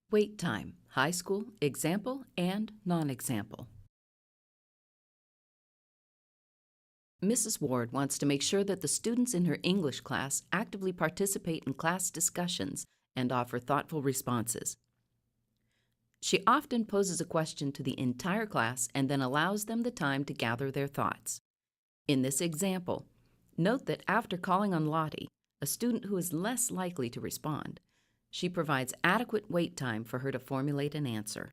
Wait time, high school, example, and non-example. Mrs. Ward wants to make sure that the students in her English class actively participate in class discussions and offer thoughtful responses. She often poses a question to the entire class and then allows them the time to gather their thoughts. In this example, note that after calling on Lottie, a student who is less likely to respond, she provides adequate wait time for her to formulate an answer.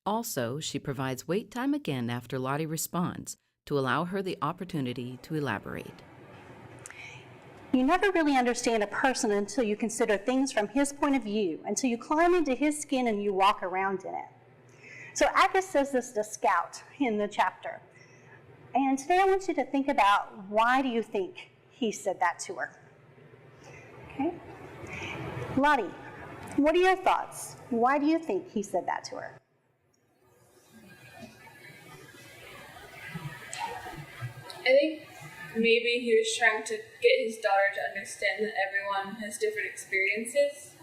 Also, she provides wait time again after Lottie responds to allow her the opportunity to elaborate. You never really understand a person until you consider things from his point of view, until you climb into his skin and you walk around in it. So Agus says this to Scout in the chapter. And today I want you to think about, why do you think he said that to her? Okay? Lottie, what are your thoughts? Why do you think he said that to her? I think maybe he was trying to get his daughter to understand that everyone has different experiences.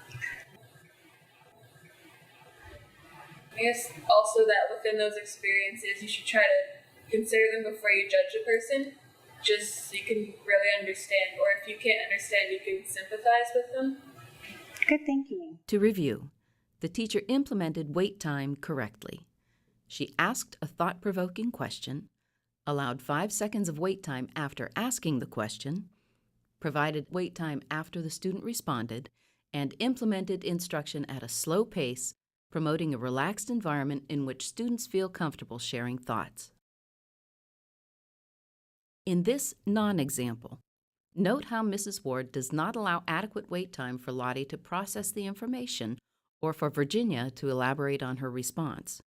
I guess also that within those experiences, you should try to consider them before you judge a person, just so you can really understand, or if you can't understand, you can sympathize with them. Good thinking. To review, the teacher implemented wait time correctly. She asked a thought-provoking question, allowed 5 seconds of wait time after asking the question, provided wait time after the student responded, and implemented instruction at a slow pace, promoting a relaxed environment in which students feel comfortable sharing thoughts. In this non-example, note how Mrs. Ward does not allow adequate wait time for Lottie to process the information or for Virginia to elaborate on her response.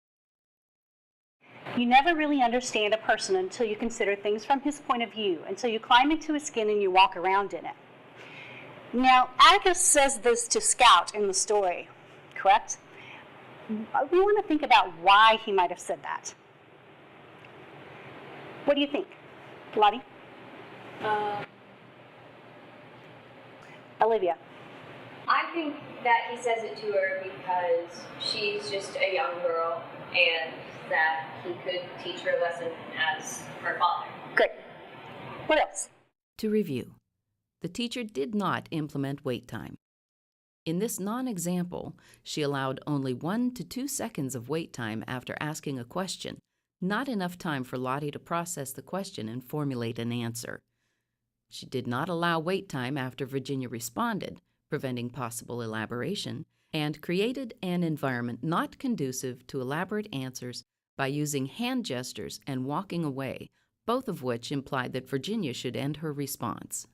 You never really understand a person until you consider things from his point of view, until you climb into his skin and you walk around in it. Now, Agus says this to Scout in the story, correct? We want to think about why he might have said that. What do you think, Lottie? Olivia? I think that he says it to her because she's just a young girl and that he could teach her a lesson as her father. Good. What else? To review, the teacher did not implement wait time. In this non-example, she allowed only 1 to 2 seconds of wait time after asking a question, not enough time for Lottie to process the question and formulate an answer. She did not allow wait time after Virginia responded, preventing possible elaboration, and created an environment not conducive to elaborate answers by using hand gestures and walking away, both of which implied that Virginia should end her response.